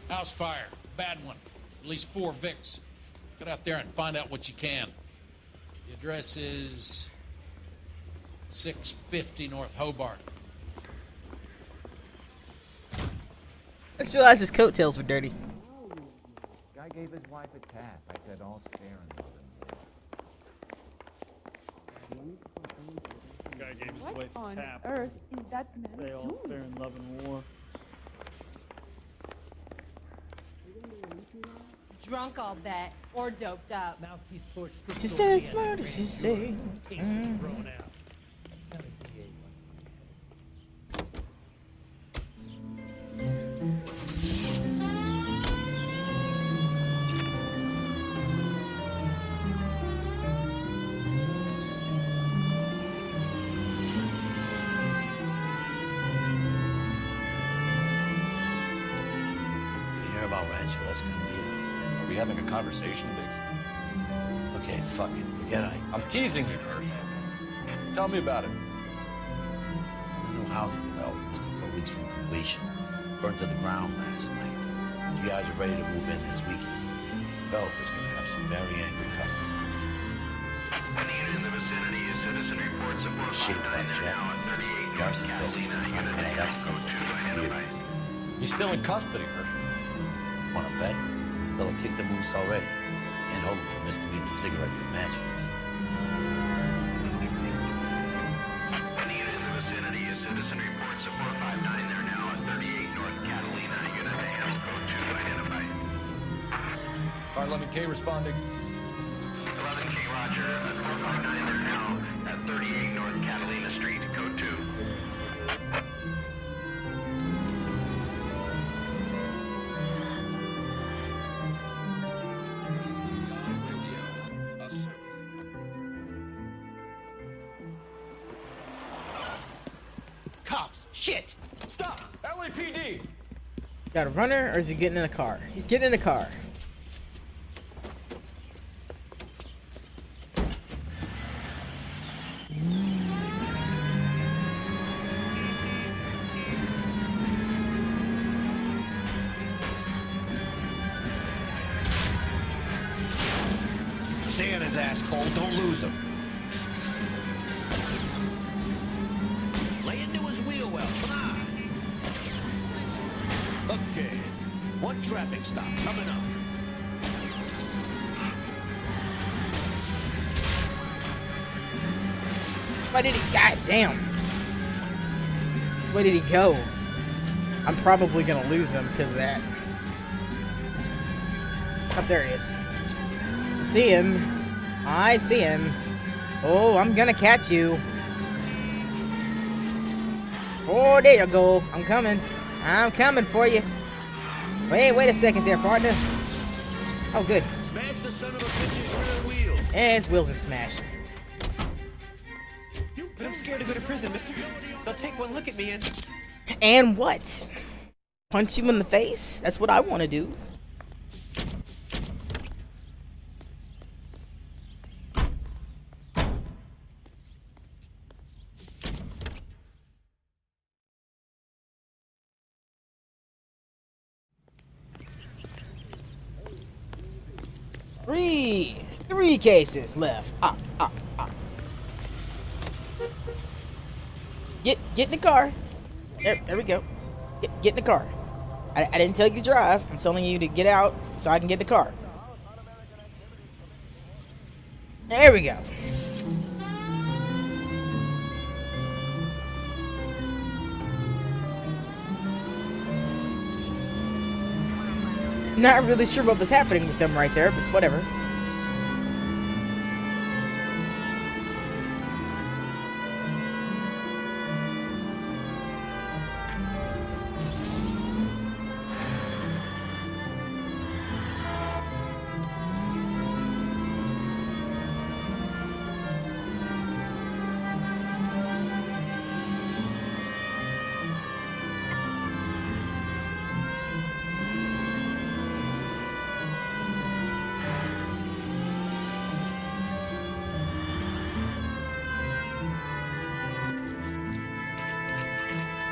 House fire. Bad one. At least 4 Vicks. Get out there and find out what you can. The address is 650 North Hobart. I just realized his coattails were dirty. Guy gave his wife a tap. I said all fair and loving. Guy gave his What wife a on tap. earth is that man Say all doing? fair in love and war. Drunk, I'll bet, or doped up. Mouthpiece for She says, what does she say? thrown out. You hear about Rancho Escondido? Are we having a conversation, Biggs? Okay, fuck it. Forget I. I'm teasing you, Murph. Tell me about it. The new housing development's a couple of weeks from completion. Burned to the ground last night. You guys are ready to move in this weekend. Developer's gonna have some very angry customers. Any unit in the vicinity is citizen reports of Shit about Jeff. The arson desk is trying to make up some of his theories. He's still in custody, Murph. Wanna bet? Fella kicked him loose already. Can't hold him for misdemeanor cigarettes and matches. Any unit in the vicinity is citizen reports of 459 there now at 38 North Catalina. Unit to handle code 2 identified. Car 11K responding. 11K Roger at 459 there now at 38 North Catalina Street, code 2. Cops! Shit! Stop! LAPD! Got a runner, or is he getting in a car? He's getting in a car. Stay on his ass, Cole. Don't lose him. Lay into his wheel well. Come on. Okay. One traffic stop coming up. Why did he? God damn. Where did he go? I'm probably gonna lose him because of that. Oh, there he is. See him. I see him. Oh, I'm gonna catch you. Oh, there you go. I'm coming. I'm coming for you. Wait a second there, partner. Oh, good. Smash the son of a bitch's rear wheels. And his wheels are smashed. But I'm scared to go to prison, mister. They'll take one look at me and... And what? Punch you in the face? That's what I want to do. Three cases left. Get in the car. There we go. Get in the car. I didn't tell you to drive. I'm telling you to get out so I can get in the car. There we go. Not really sure what was happening with them right there, but whatever.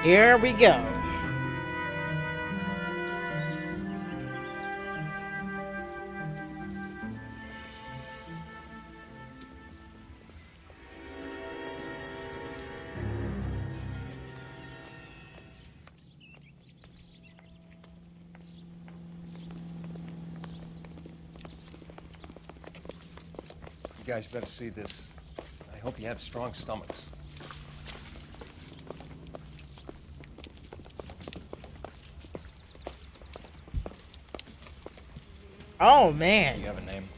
Here we go. You guys better see this. I hope you have strong stomachs. Oh Do man. you have a name?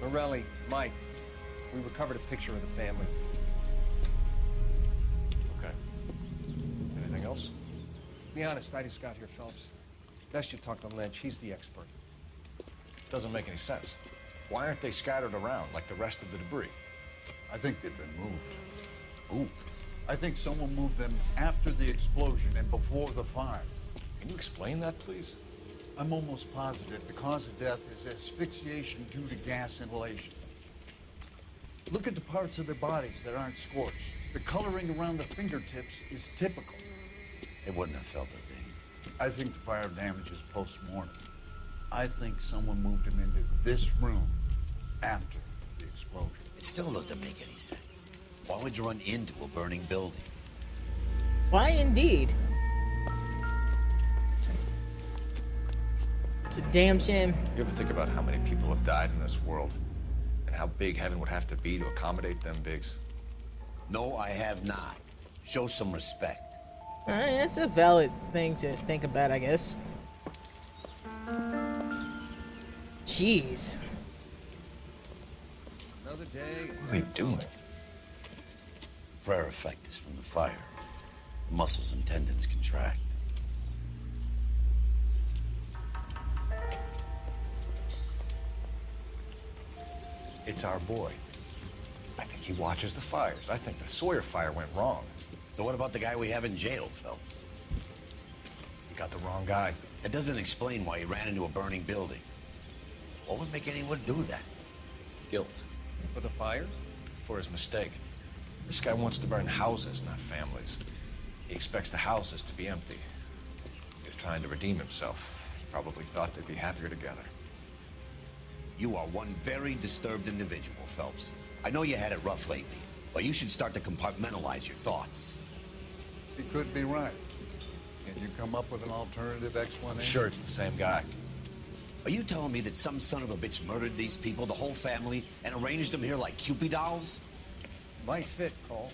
Morelli, Mike. We recovered a picture of the family. Okay. Anything else? Be honest, I just got here, Phelps. Best you talk to Lynch. He's the expert. Doesn't make any sense. Why aren't they scattered around like the rest of the debris? I think they've been moved. Ooh. I think someone moved them after the explosion and before the fire. Can you explain that, please? I'm almost positive the cause of death is asphyxiation due to gas inhalation. Look at the parts of their bodies that aren't scorched. The coloring around the fingertips is typical. They wouldn't have felt a thing. I think the fire damage is post-mortem. I think someone moved him into this room after the explosion. It still doesn't make any sense. Why would you run into a burning building? Why indeed? It's a damn shame. You ever think about how many people have died in this world? And how big heaven would have to be to accommodate them bigs? No, I have not. Show some respect. That's a valid thing to think about, I guess. Jeez. Another day. What are they doing? Prayer effect is from the fire. The muscles and tendons contract. It's our boy. I think he watches the fires. I think the Sawyer fire went wrong. So what about the guy we have in jail, Phelps? You got the wrong guy. That doesn't explain why he ran into a burning building. What would make anyone do that? Guilt. For the fires? For his mistake. This guy wants to burn houses, not families. He expects the houses to be empty. He's trying to redeem himself. Probably thought they'd be happier together. You are one very disturbed individual, Phelps. I know you had it rough lately, but you should start to compartmentalize your thoughts. He could be right. Can you come up with an alternative explanation? I'm sure it's the same guy. Are you telling me that some son of a bitch murdered these people, the whole family, and arranged them here like Cupid dolls? Might fit, Cole,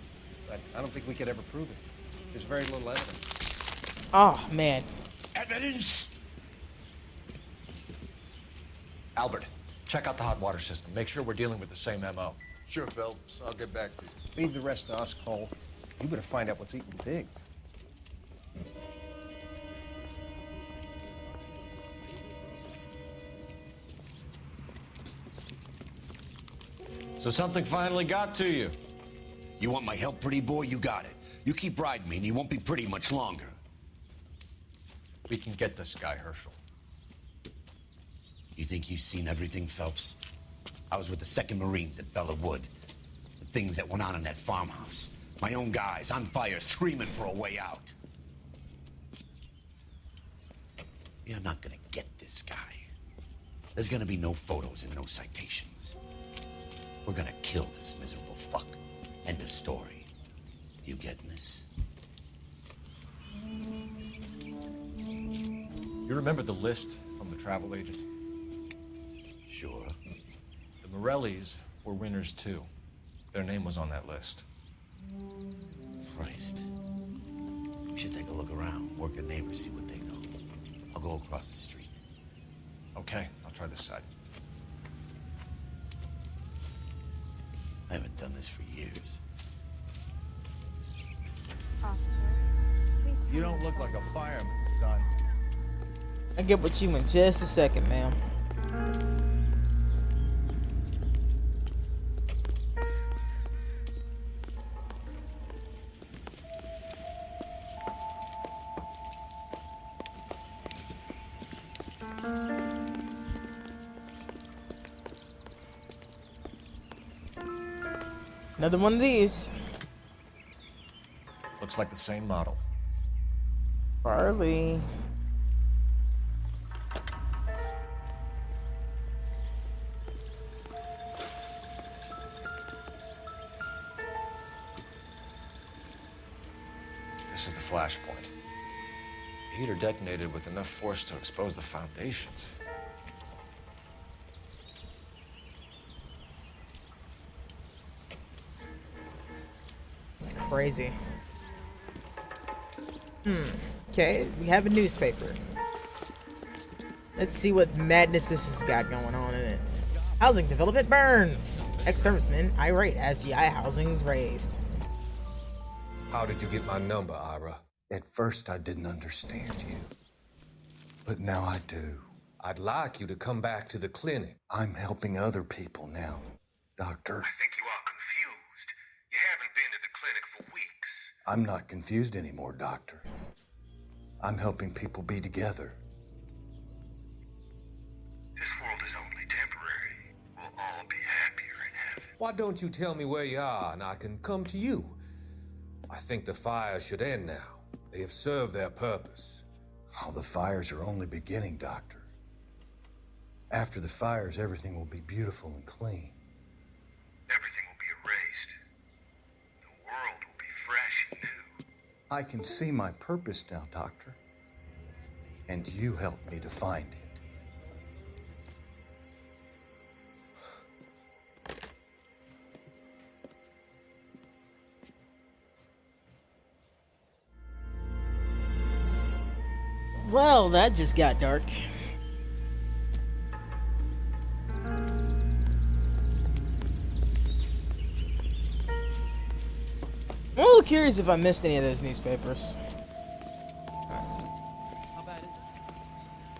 but I don't think we could ever prove it. There's very little evidence. Oh man. Evidence? Albert, check out the hot water system. Make sure we're dealing with the same MO. Sure, Phelps. I'll get back to you. Leave the rest to us, Cole. You better find out what's eating big. So something finally got to you. You want my help, pretty boy? You got it. You keep riding me and you won't be pretty much longer. We can get this guy, Herschel. You think you've seen everything, Phelps? I was with the 2nd Marines at Bella Wood. The things that went on in that farmhouse. My own guys on fire, screaming for a way out. You're not gonna get this guy. There's gonna be no photos and no citations. We're gonna kill this miserable fuck. End of story. You getting this? You remember the list from the travel agent? Sure. The Morellis were winners too. Their name was on that list. Christ. We should take a look around, work the neighbors, see what they know. I'll go across the street. Okay, I'll try this side. I haven't done this for years. Officer, please tell You me don't the look like phone a fireman, son. I'll get with you in just a second, ma'am. Another one of these. Looks like the same model. Barley. This is the flashpoint. The heater detonated with enough force to expose the foundations. crazy. Okay, we have a newspaper. Let's see what madness this has got going on in it. Housing development burns. Ex-serviceman irate as GI housing's raised. How did you get my number, Ira? At first, I didn't understand you. But now I do. I'd like you to come back to the clinic. I'm helping other people now, Doctor. I think you are confused. You haven't been to the clinic for weeks. I'm not confused anymore, Doctor. I'm helping people be together. This world is only temporary. We'll all be happier in heaven. Why don't you tell me where you are and I can come to you? I think the fires should end now. They have served their purpose. Oh, the fires are only beginning, Doctor. After the fires, everything will be beautiful and clean. Everything will be erased. The world will be fresh and new. I can see my purpose now, Doctor. And you helped me to find it. Well, that just got dark. I'm a little curious if I missed any of those newspapers. How bad is it?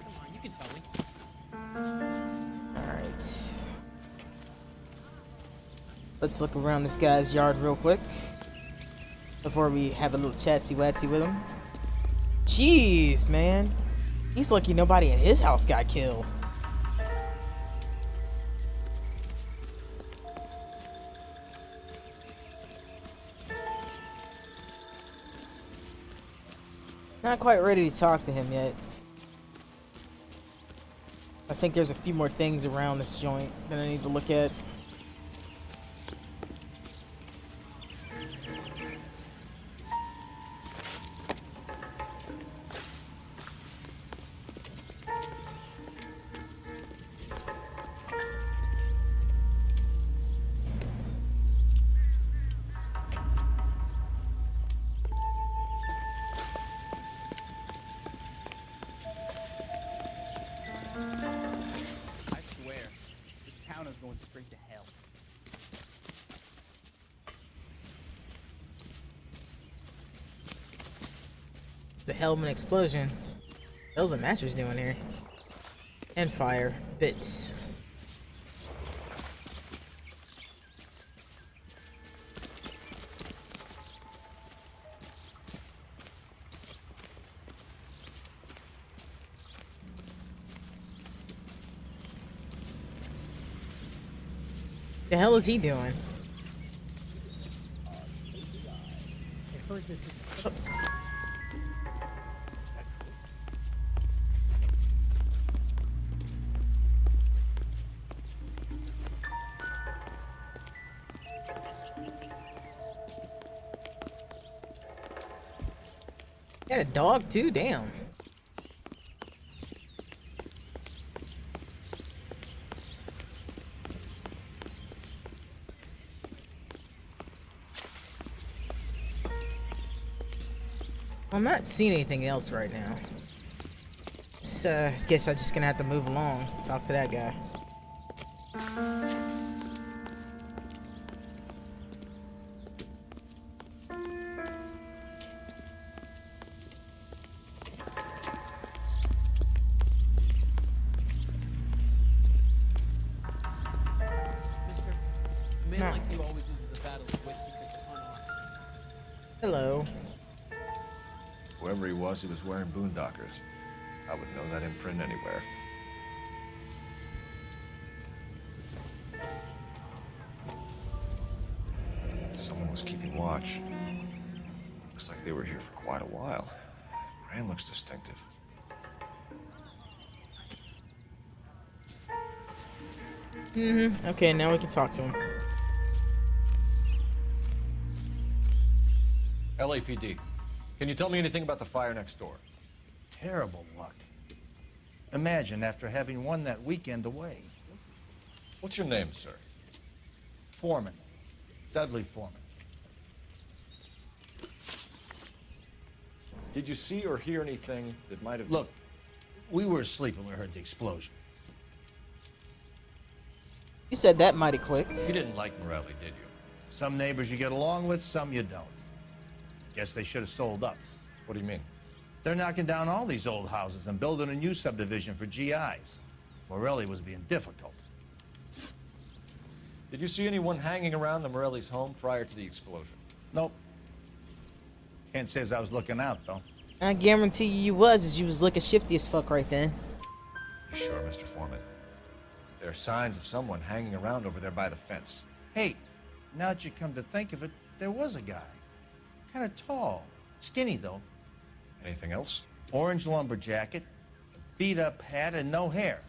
Come on, you can tell me. Alright. Let's look around this guy's yard real quick before we have a little chatsy-watsy with him. Jeez, man. He's lucky nobody in his house got killed. Not quite ready to talk to him yet. I think there's a few more things around this joint that I need to look at. I swear, this town is going straight to hell. It's a hell of an explosion. What was the mattress doing here? And fire. Bits. The hell is he doing? Got a dog too, damn. I'm not seeing anything else right now. So, I guess I'm just gonna have to move along, talk to that guy. Mister, a man like you always loses a battle of wits because of unarmed. Hello. Whoever he was wearing boondockers. I would know that imprint anywhere. Someone was keeping watch. Looks like they were here for quite a while. Brand looks distinctive. Okay, now we can talk to him. LAPD. Can you tell me anything about the fire next door? Terrible luck. Imagine after having won that weekend away. What's your name, sir? Foreman. Dudley Foreman. Did you see or hear anything that might have... Look, we were asleep when we heard the explosion. You said that mighty quick. You didn't like Morelli, did you? Some neighbors you get along with, some you don't. Guess they should have sold up. What do you mean? They're knocking down all these old houses and building a new subdivision for GIs. Morelli was being difficult. Did you see anyone hanging around the Morelli's home prior to the explosion? Nope. Can't say as I was looking out, though. I guarantee you was, as you was looking shifty as fuck right then. You sure, Mr. Foreman? There are signs of someone hanging around over there by the fence. Hey, now that you come to think of it, there was a guy. Kind of tall. Skinny, though. Anything else? Orange lumber jacket, a beat-up hat, and no hair.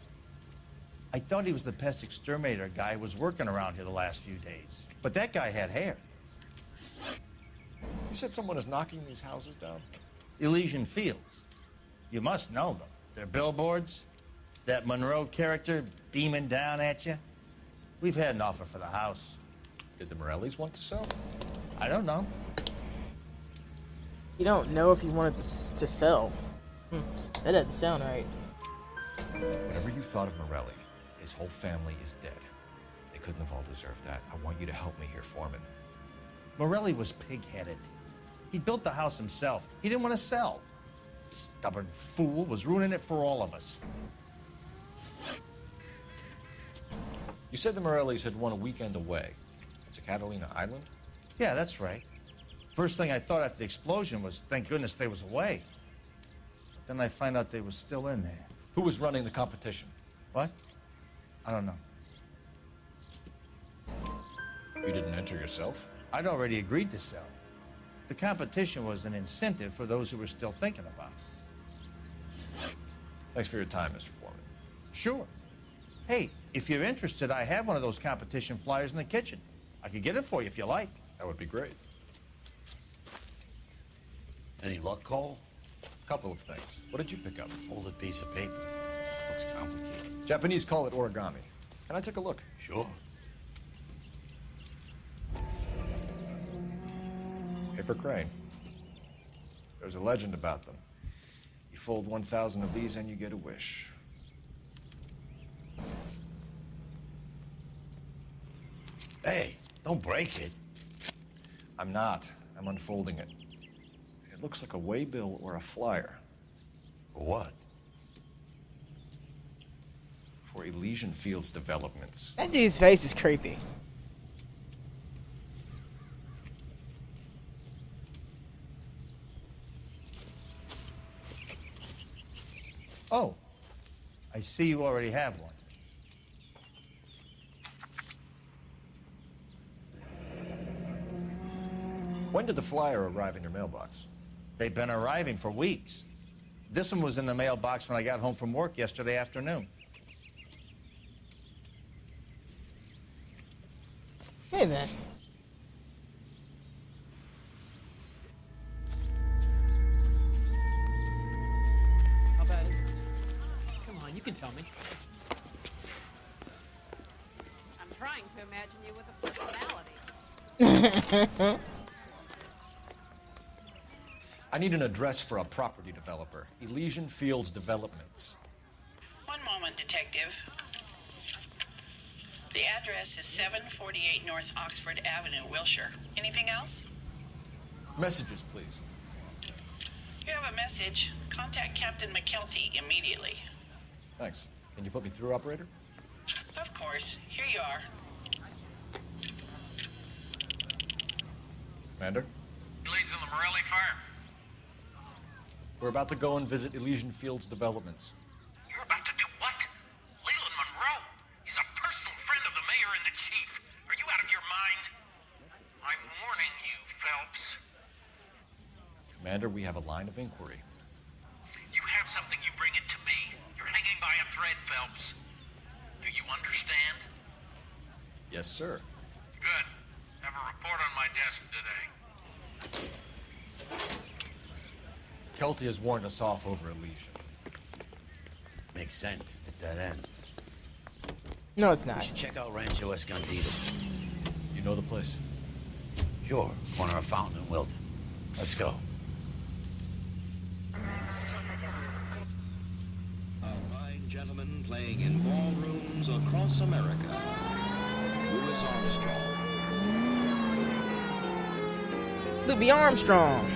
I thought he was the pest exterminator guy who was working around here the last few days. But that guy had hair. You said someone is knocking these houses down? Elysian Fields. You must know them. They're billboards. That Monroe character beaming down at you. We've had an offer for the house. Did the Morellis want to sell? I don't know. You don't know if you wanted to sell. That doesn't sound right. Whatever you thought of Morelli, his whole family is dead. They couldn't have all deserved that. I want you to help me here, Foreman. Morelli was pig-headed. He built the house himself. He didn't want to sell. Stubborn fool was ruining it for all of us. You said the Morellis had won a weekend away to Catalina Island? Yeah, that's right. First thing I thought after the explosion was, thank goodness they was away. But then I find out they was still in there. Who was running the competition? What? I don't know. You didn't enter yourself? I'd already agreed to sell. The competition was an incentive for those who were still thinking about it. Thanks for your time, Mr. Foreman. Sure. Hey, if you're interested, I have one of those competition flyers in the kitchen. I could get it for you if you like. That would be great. Any luck, Cole? A couple of things. What did you pick up? Folded piece of paper. Looks complicated. Japanese call it origami. Can I take a look? Sure. Paper crane. There's a legend about them. You fold 1,000 of these and you get a wish. Hey, don't break it. I'm not. I'm unfolding it. It looks like a waybill or a flyer. For what? For Elysian Fields Developments. That dude's face is creepy. Oh, I see you already have one. When did the flyer arrive in your mailbox? They've been arriving for weeks. This one was in the mailbox when I got home from work yesterday afternoon. Hey then. How bad is it? Come on, you can tell me. I'm trying to imagine you with a personality. I need an address for a property developer. Elysian Fields Developments. One moment, Detective. The address is 748 North Oxford Avenue, Wilshire. Anything else? Messages, please. You have a message. Contact Captain McKelty immediately. Thanks. Can you put me through, operator? Of course. Here you are. Commander? Leads in the Morelli fire. We're about to go and visit Elysian Fields Developments. You're about to do what? Leland Monroe? He's a personal friend of the mayor and the chief. Are you out of your mind? I'm warning you, Phelps. Commander, we have a line of inquiry. You have something, you bring it to me. You're hanging by a thread, Phelps. Do you understand? Yes, sir. Good. Have a report on my desk today. Kelty has warned us off over Elysian. Makes sense. It's a dead end. No, it's We not. should check out Rancho Escondido. You know the place? Sure. Corner of Fountain and Wilton. Let's go. gentlemen playing in ballrooms across America, Louis Armstrong. Louis Armstrong.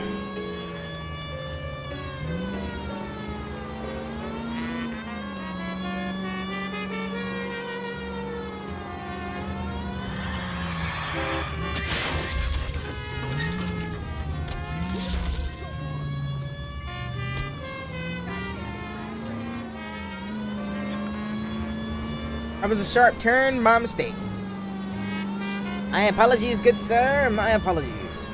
That was a sharp turn, my mistake. My apologies, good sir, my apologies.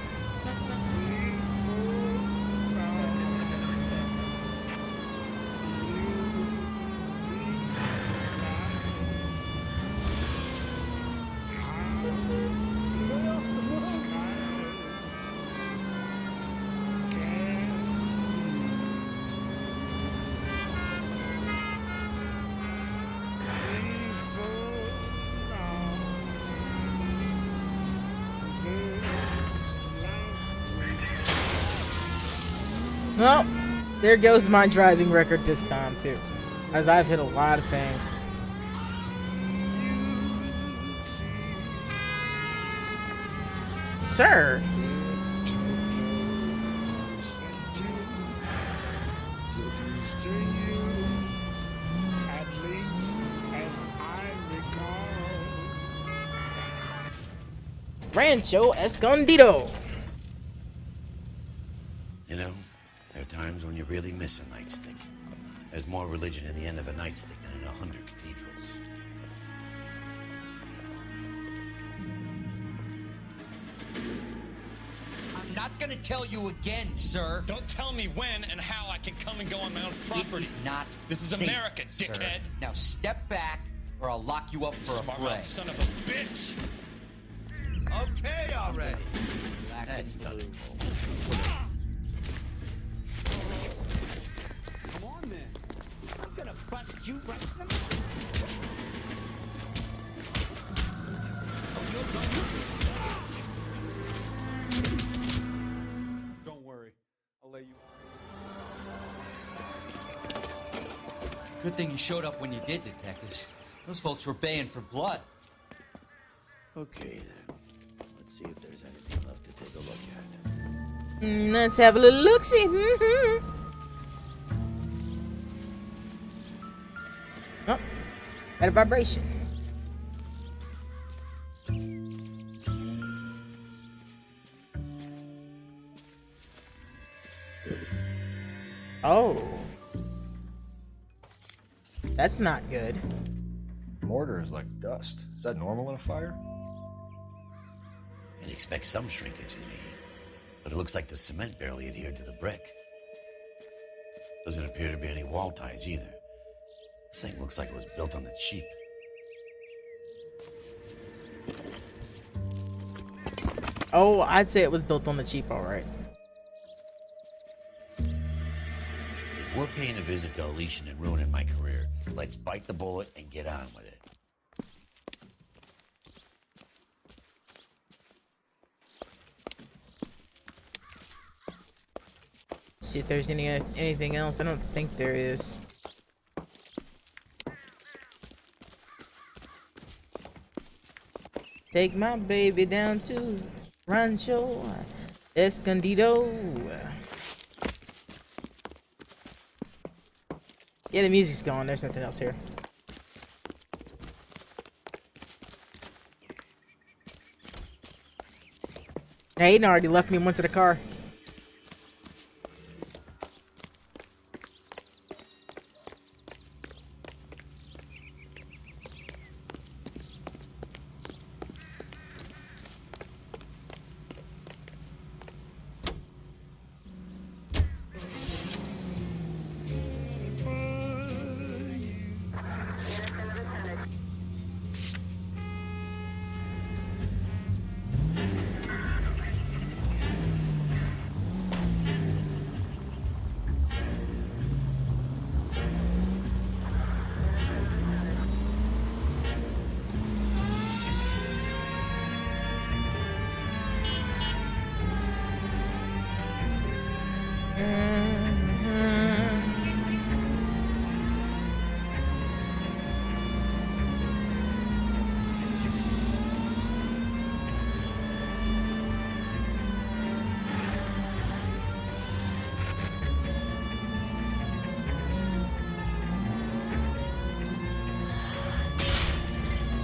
Well, there goes my driving record this time, too. As I've hit a lot of things. Sir? Rancho Escondido. You know, there are times when you really miss a nightstick. There's more religion in the end of a nightstick than in 100 cathedrals. I'm not gonna tell you again, sir. Don't tell me when and how I can come and go on my own property. It is not This is safe, America, sir. dickhead. Now step back, or I'll lock you up for a Smart fray. mouth son of a bitch. Okay, already. That's nothing. Come on, then. I'm gonna bust you right in the Don't worry. I'll let you. Good thing you showed up when you did, detectives. Those folks were baying for blood. Okay, then. Let's see if there's anything left to take a look at. Let's have a little look-see. Oh, got a vibration. Oh. That's not good. Mortar is like dust. Is that normal in a fire? I'd expect some shrinkage in the heat, but it looks like the cement barely adhered to the brick. Doesn't appear to be any wall ties either. This thing looks like it was built on the cheap. Oh, I'd say it was built on the cheap, all right. If we're paying a visit to Elysian and ruining my career, let's bite the bullet and get on with it. See if there's anything else. I don't think there is. Take my baby down to Rancho Escondido. Yeah, the music's gone. There's nothing else here. Hayden already left me and went to the car.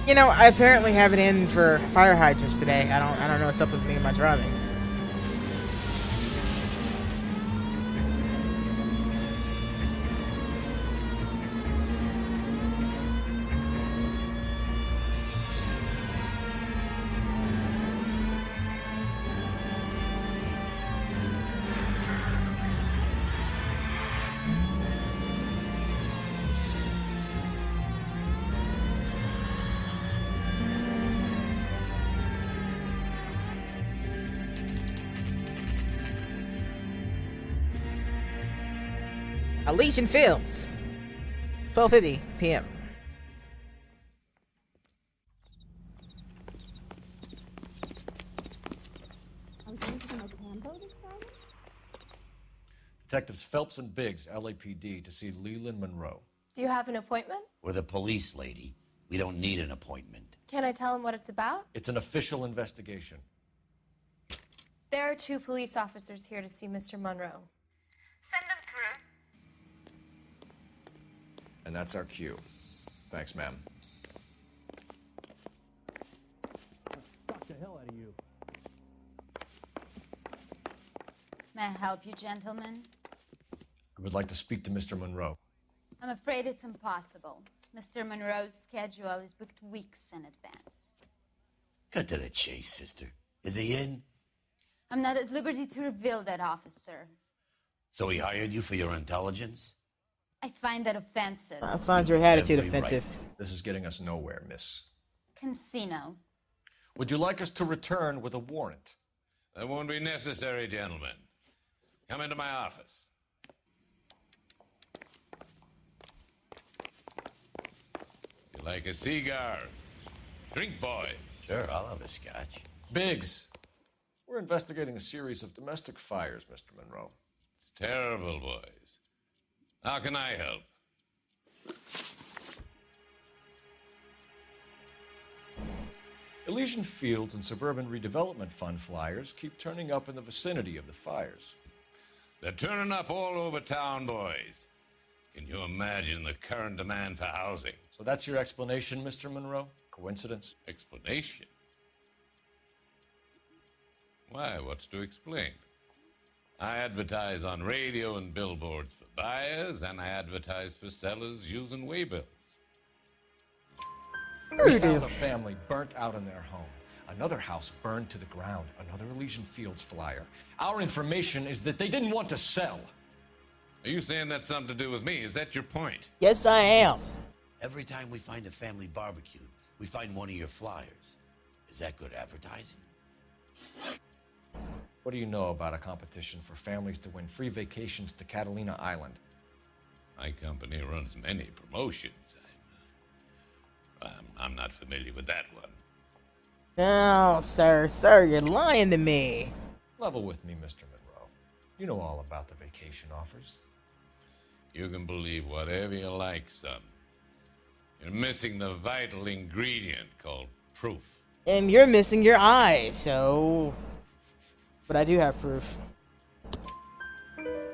You know, I apparently have it in for fire hydrants today. I don't know what's up with me and my driving. Elysian Fields, 12:50 p.m. Detectives Phelps and Biggs, LAPD, to see Leland Monroe. Do you have an appointment? We're the police, lady. We don't need an appointment. Can I tell him what it's about? It's an official investigation. There are 2 police officers here to see Mr. Monroe. Send them through. And that's our cue. Thanks, ma'am. Shock the hell out of you. May I help you, gentlemen? We would like to speak to Mr. Monroe. I'm afraid it's impossible. Mr. Monroe's schedule is booked weeks in advance. Cut to the chase, sister. Is he in? I'm not at liberty to reveal that, officer. So he hired you for your intelligence? I find that offensive. I find your attitude Every offensive. right. This is getting us nowhere, miss. Casino. Would you like us to return with a warrant? That won't be necessary, gentlemen. Come into my office. You like a cigar? Drink, boys. Sure, I'll have a scotch. Biggs, we're investigating a series of domestic fires, Mr. Monroe. It's terrible, boys. How can I help? Elysian Fields and Suburban Redevelopment Fund flyers keep turning up in the vicinity of the fires. They're turning up all over town, boys. Can you imagine the current demand for housing? So that's your explanation, Mr. Monroe? Coincidence? Explanation? Why, what's to explain? I advertise on radio and billboards for buyers, and I advertise for sellers using waybills. We found a family burnt out in their home. Another house burned to the ground. Another Elysian Fields flyer. Our information is that they didn't want to sell. Are you saying that's something to do with me? Is that your point? Yes, I am. Every time we find a family barbecue, we find one of your flyers. Is that good advertising? What do you know about a competition for families to win free vacations to Catalina Island? My company runs many promotions. I'm not familiar with that one. No, sir, you're lying to me. Level with me, Mr. Monroe. You know all about the vacation offers. You can believe whatever you like, son. You're missing the vital ingredient called proof. And you're missing your eyes, so... But I do have proof.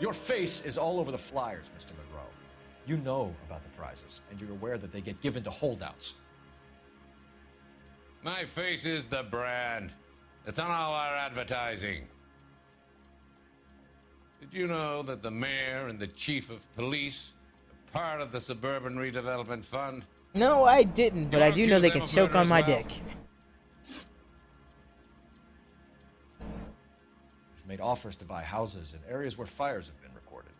Your face is all over the flyers, Mr. Monroe. You know about the prizes, and you're aware that they get given to holdouts. My face is the brand. It's on all our advertising. Did you know that the mayor and the chief of police are part of the Suburban Redevelopment Fund? No, I didn't, but I do know they can choke on my dick. We've made offers to buy houses in areas where fires have been recorded.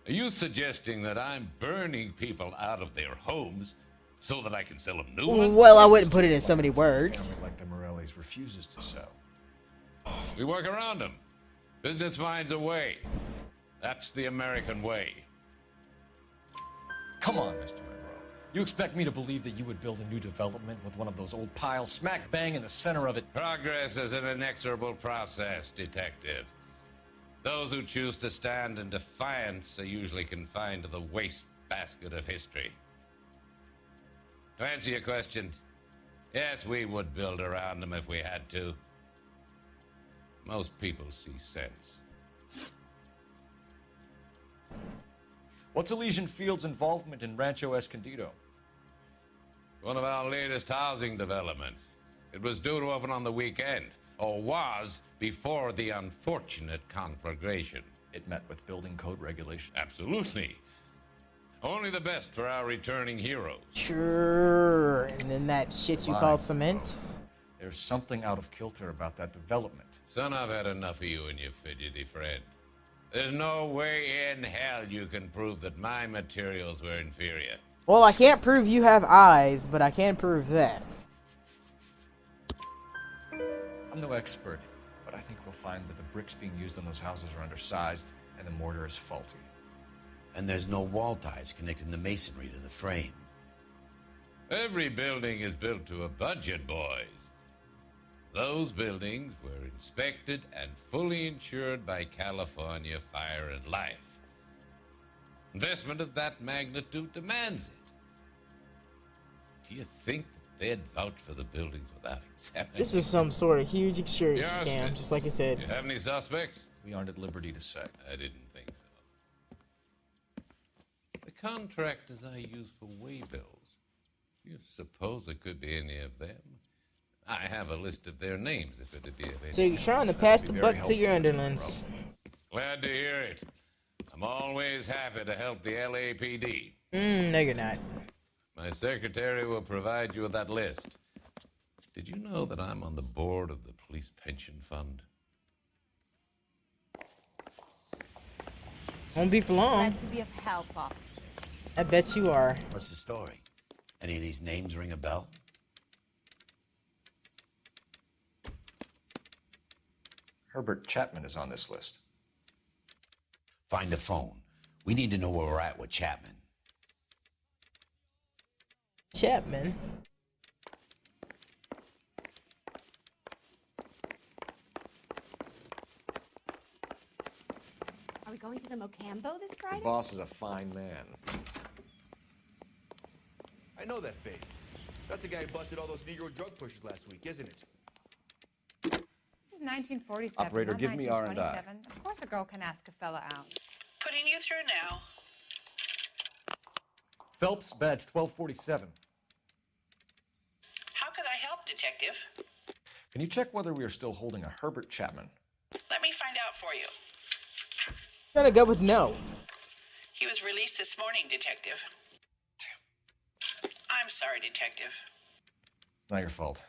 Are you suggesting that I'm burning people out of their homes so that I can sell them new ones? Well, I wouldn't put it in so many words. Family like the Morellis refuses to sell. We work around them. Business finds a way. That's the American way. Come on, Mr. Monroe. You expect me to believe that you would build a new development with one of those old piles smack bang in the center of it? Progress is an inexorable process, detective. Those who choose to stand in defiance are usually confined to the wastebasket of history. To answer your question, yes, we would build around them if we had to. Most people see sense. What's Elysian Fields' involvement in Rancho Escondido? One of our latest housing developments. It was due to open on the weekend, or was before the unfortunate conflagration. It met with building code regulations. Absolutely. Only the best for our returning heroes. Sure. And then that shit you call cement? There's something out of kilter about that development. Son, I've had enough of you and your fidgety friend. There's no way in hell you can prove that my materials were inferior. Well, I can't prove you have eyes, but I can prove that. I'm no expert, but I think we'll find that the bricks being used on those houses are undersized and the mortar is faulty. And there's no wall ties connecting the masonry to the frame. Every building is built to a budget, boys. Those buildings were inspected and fully insured by California Fire and Life. Investment of that magnitude demands it. Do you think that they'd vouch for the buildings without examining? This is some sort of huge insurance scam, just like I said. You have any suspects? We aren't at liberty to say. I didn't think so. The contractors I use for way bills. You suppose it could be any of them? I have a list of their names if it'd be of any. So you're trying to pass the buck to your underlings. Glad to hear it. I'm always happy to help the LAPD. No, you're not. My secretary will provide you with that list. Did you know that I'm on the board of the police pension fund? Won't be for long. Glad to be of help, officers. I bet you are. What's the story? Any of these names ring a bell? Herbert Chapman is on this list. Find the phone. We need to know where we're at with Chapman. Chapman? Are we going to the Mocambo this The Friday? boss is a fine man. I know that face. That's the guy who busted all those Negro drug pushers last week, isn't it? This is 1947. Operator, not give me R&I. 1927. Of course a girl can ask a fella out. Putting you through now. Phelps, badge 1247. How could I help, Detective? Can you check whether we are still holding a Herbert Chapman? Let me find out for you. Gotta go with no. He was released this morning, Detective. I'm sorry, Detective. It's not your fault.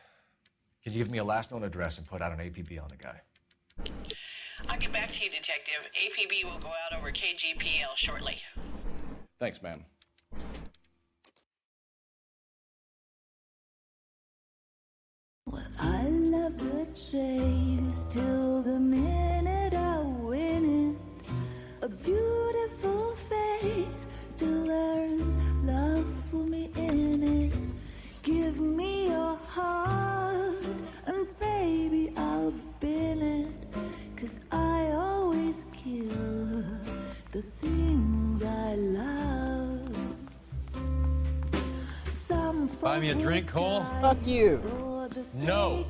Can you give me a last known address and put out an APB on the guy? I'll get back to you, Detective. APB will go out over KGPL shortly. Thanks, ma'am. I love the chase till the minute I win it. A beautiful face till there's love for me in it. Give me your heart and baby I'll bin it. 'Cause I always kill the things I love. Some Buy me a drink, Cole? Fuck you. No.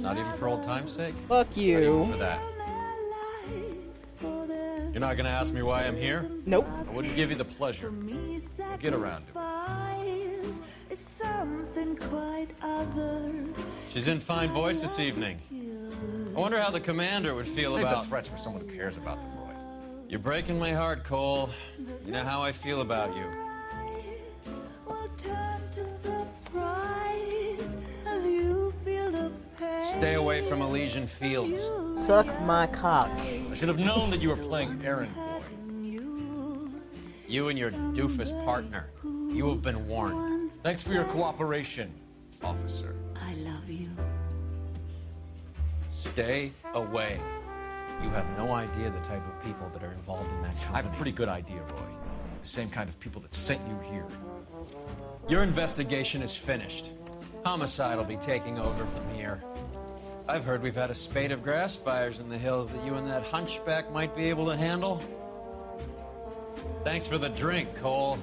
Not even for old time's sake? Fuck Not you. even for that. You're not gonna ask me why I'm here? Nope. I wouldn't give you the pleasure. We'll get around to it. Is something quite other. She's in fine voice this evening. I wonder how the commander would feel Save about... the threats for someone who cares about them, Roy. You're breaking my heart, Cole. You know how I feel about you. Will turn to surprise as you feel the pain. Stay away from Elysian Fields. Suck my cock. I should have known that you were playing errand boy. You and your doofus partner. You have been warned. Thanks for your cooperation, officer. I love you. Stay away. You have no idea the type of people that are involved in that I company. have a pretty good idea, Roy. The same kind of people that sent you here. Your investigation is finished. Homicide will be taking over from here. I've heard we've had a spate of grass fires in the hills that you and that hunchback might be able to handle. Thanks for the drink, Cole.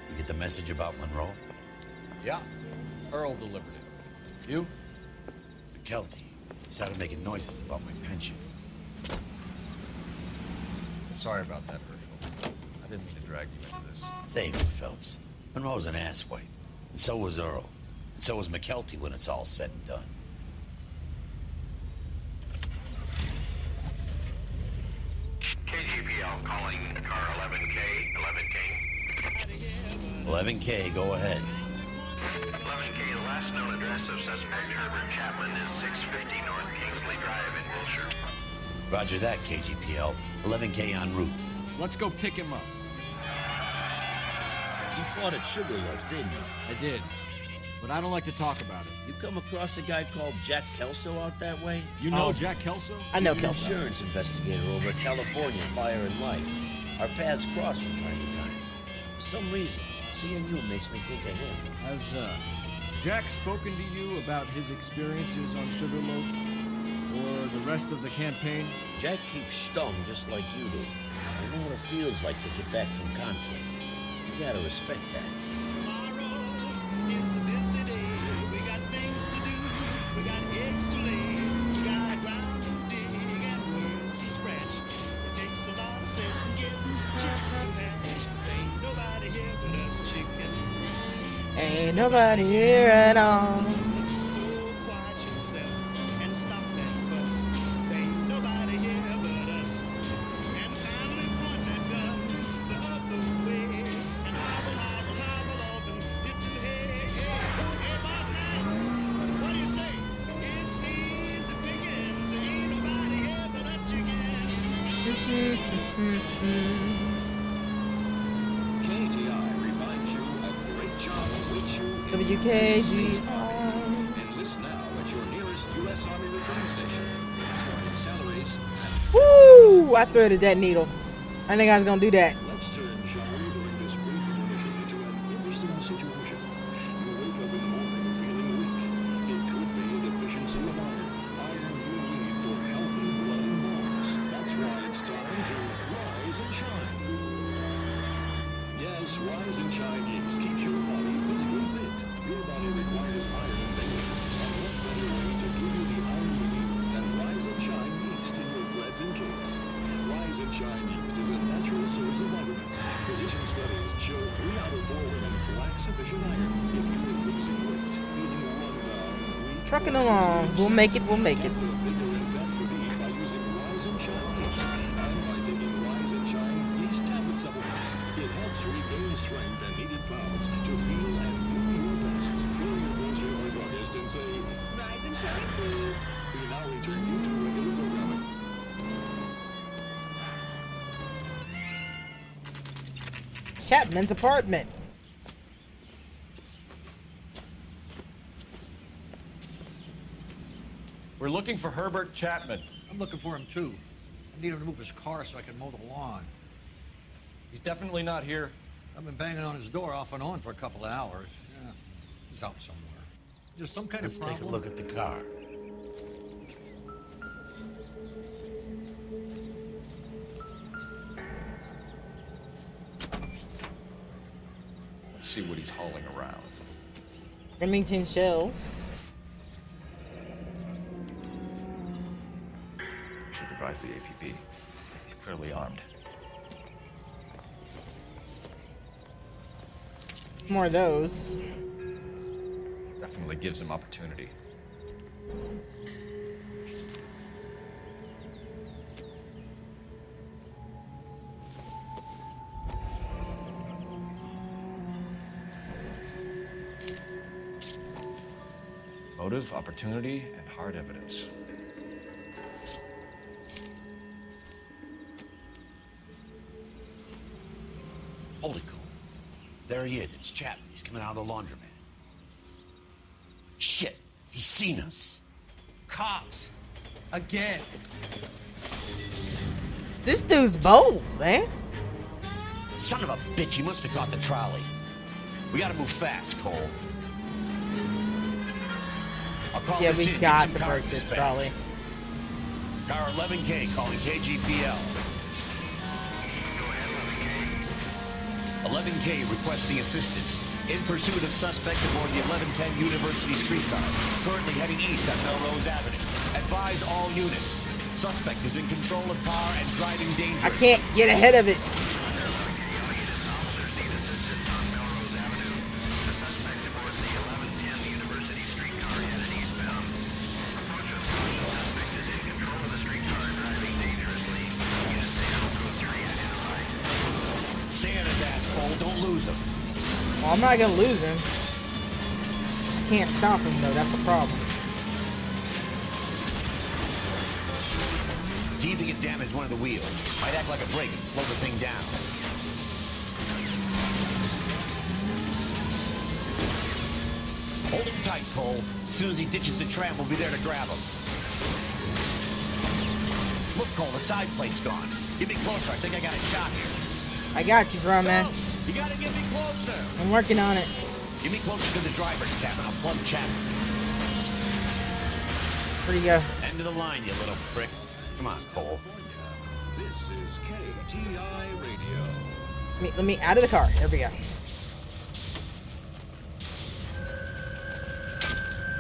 You get the message about Monroe? Yeah, Earl delivered it. You? McKelty. He started making noises about my pension. Sorry about that, Herschel. I didn't mean to drag you into this. Save it, Phelps. Monroe's an asswipe. And so was Earl. And so was McKelty when it's all said and done. KGPL calling car 11K, 11K. 11K, go ahead. 11K, the last known address of suspect Herbert Chapman is 650 North Kingsley Drive in Wilshire. Roger that, KGPL. 11K en route. Let's go pick him up. You fought at Sugar Loaf, didn't you? I did. But I don't like to talk about it. You come across a guy called Jack Kelso out that way? You know Jack Kelso? I know He's an Kelso. insurance investigator over at California Fire and Life. Our paths cross from time to time. For some reason, seeing you makes me think of him. Has Jack spoken to you about his experiences on Sugarloaf? Or the rest of the campaign? Jack keeps stum just like you do. I know what it feels like to get back from conflict. You gotta respect that. It's a busy day. We got things to do. We got eggs to lay. We got ground to dig and worms to scratch. It takes a lot of sitting, getting chips to hatch. Ain't nobody here but us chickens. Ain't nobody here at all. So quiet yourself and stop that fuss. Ain't nobody here but us. And kindly point that gun the other way. And hobble, hobble, hobble off and dip your head. Hey, boss man, what do you say? It's me, it's the pickings. Ain't nobody here but us chickens. KTI reminds you a great job awaits you in WKG. Enlist now at your nearest U.S. Army recruiting station. Starting salaries at Woo! I threaded that needle. I think I was gonna do that. Let's turn, shall we, during this brief intermission into an interesting situation. You wake up in the morning feeling weak. It could be a deficiency of iron. Iron you need for healthy blood and bones. That's why it's time to rise and shine. Yes, rise and shine Yeast keeps your body physically fit. Your body requires iron daily. And what better way to give you the iron you need than rise and shine yeast in your breads and cakes? Rise and shine yeast is a natural source of vitamins. Physician studies show 3 out of 4 women lack sufficient iron. If you've been losing weight, feeling run down, weak, Trucking along. We'll make it. We'll make it. feel bigger and fat relief by using Rise and Shine yeast. And by taking Rise and Shine yeast tablet supplements, it helps regain strength and needed pounds to feel and do your best. Go to your grocery or druggist and say, Rise and Shine, please. We now return you to regular programming. Chapman's apartment. We're looking for Herbert Chapman. I'm looking for him too. I need him to move his car so I can mow the lawn. He's definitely not here. I've been banging on his door off and on for a couple of hours. Yeah, he's out somewhere. There's some kind Let's of problem. take a look at the car. Let's see what he's hauling around. Remington shells. Should advise the APB. He's clearly armed. More of those. Definitely gives him opportunity. Motive, opportunity, and hard evidence. Hold it, Cole. There he is. It's Chapman. He's coming out of the laundromat. Shit. He's seen us. Cops. Again. This dude's bold, man. Son of a bitch. He must have caught the trolley. We gotta move fast, Cole. I'll call Yeah, this we in. got Get to some car break this dispatch. trolley. Car 11K calling KGPL. 11K requesting assistance. In pursuit of suspect aboard the 1110 University streetcar. Currently heading east on Melrose Avenue. Advise all units. Suspect is in control of car and driving dangerous. I can't get ahead of it. Stay on his asshole. Don't lose him. Well, I'm not gonna lose him. I can't stop him though. That's the problem. See if he can damage one of the wheels. Might act like a brake and slow the thing down. Hold him tight, Cole. As soon as he ditches the tram, we'll be there to grab him. Look, Cole, the side plate's gone. Get me closer. I think I got a shot here. I got you, bro, man. You gotta get me closer. I'm working on it. Get me closer to the driver's cabin. I'll plug Chapman. Where'd he go? End of the line, you little prick. Come on, Cole. This is KTI Radio. Let me out of the car. There we go.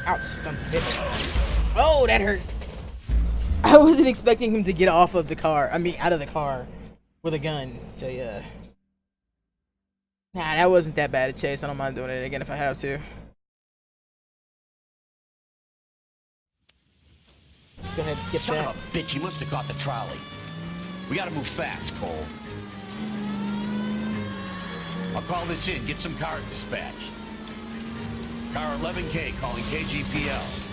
Ouch, son of a bitch. Oh, that hurt. I wasn't expecting him to get off of the car. I mean, out of the car with a gun. So, yeah. Nah, that wasn't that bad a chase. I don't mind doing it again if I have to. Let's go ahead and skip Son that. of a bitch, he must have caught the trolley. We gotta move fast, Cole. I'll call this in, get some cars dispatched. Car 11K calling KGPL.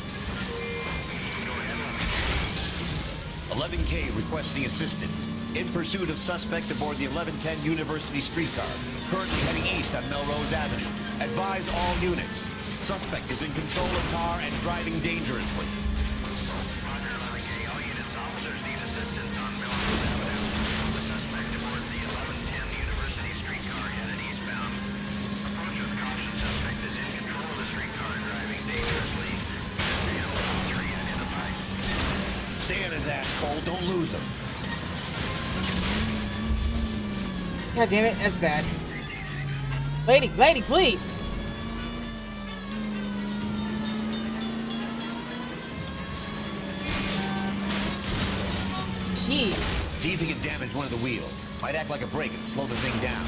11K requesting assistance. In pursuit of suspect aboard the 1110 University streetcar. Currently heading east on Melrose Avenue. Advise all units. Suspect is in control of car and driving dangerously. Stay on his asshole, don't lose him. God damn it, that's bad. Lady, please! Jeez. See if he can damage one of the wheels. Might act like a brake and slow the thing down.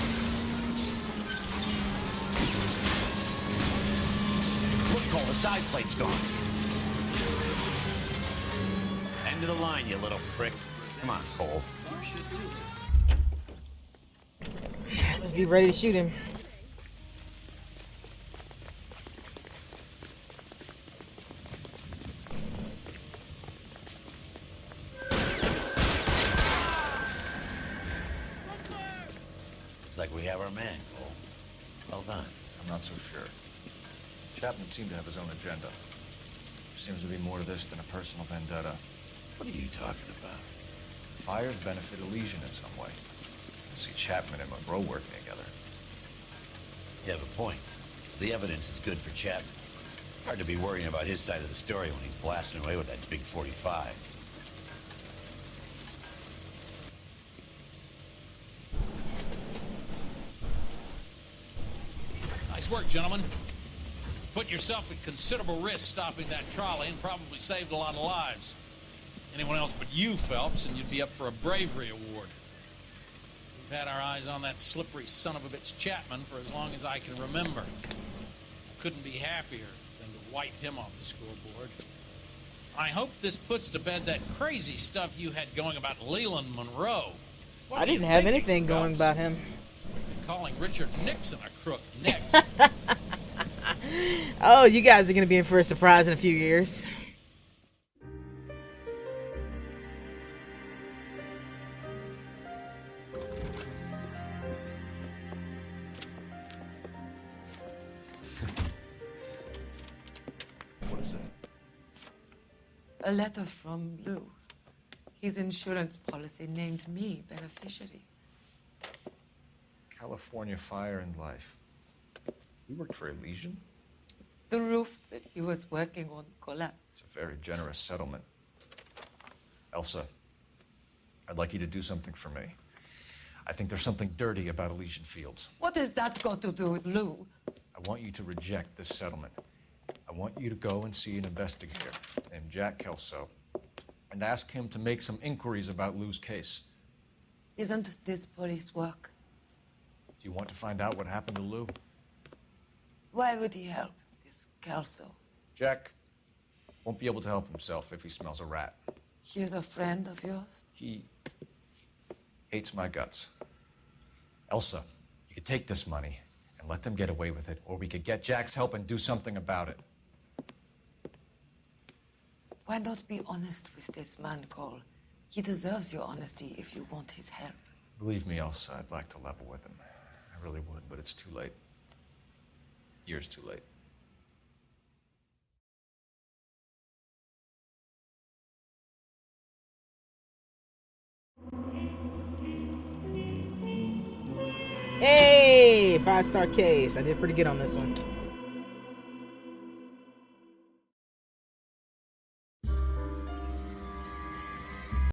Look, Cole, the side plate's gone. End of the line, you little prick. Come on, Cole. Let's be ready to shoot him. Looks like we have our man, Cole. Well done. I'm not so sure. Chapman seemed to have his own agenda. Seems to be more to this than a personal vendetta. What are you talking about? Fires benefit Elysian in some way. I see Chapman and Monroe working together. You have a point. The evidence is good for Chapman. Hard to be worrying about his side of the story when he's blasting away with that big 45. Nice work, gentlemen. Put yourself at considerable risk stopping that trolley and probably saved a lot of lives. Anyone else but you, Phelps, and you'd be up for a bravery award. We've had our eyes on that slippery son of a bitch Chapman for as long as I can remember. Couldn't be happier than to wipe him off the scoreboard. I hope this puts to bed that crazy stuff you had going about Leland Monroe. What I are you didn't have thinking, anything going Phelps? about him. Calling Richard Nixon a crook next. Oh, you guys are gonna be in for a surprise in a few years. What is it? A letter from Lou. His insurance policy named me beneficiary. California Fire and Life. You worked for Elysian? The roof that he was working on collapsed. It's a very generous settlement. Elsa, I'd like you to do something for me. I think there's something dirty about Elysian Fields. What has that got to do with Lou? I want you to reject this settlement. I want you to go and see an investigator named Jack Kelso. and ask him to make some inquiries about Lou's case. Isn't this police work? Do you want to find out what happened to Lou? Why would he help this Kelso? Jack won't be able to help himself if he smells a rat. He's a friend of yours? He hates my guts. Elsa, you could take this money and let them get away with it, or we could get Jack's help and do something about it. Why not be honest with this man, Cole? He deserves your honesty if you want his help. Believe me, Elsa, I'd like to level with him. I really would, but it's too late. Years too late. Hey, 5-star case. I did pretty good on this one.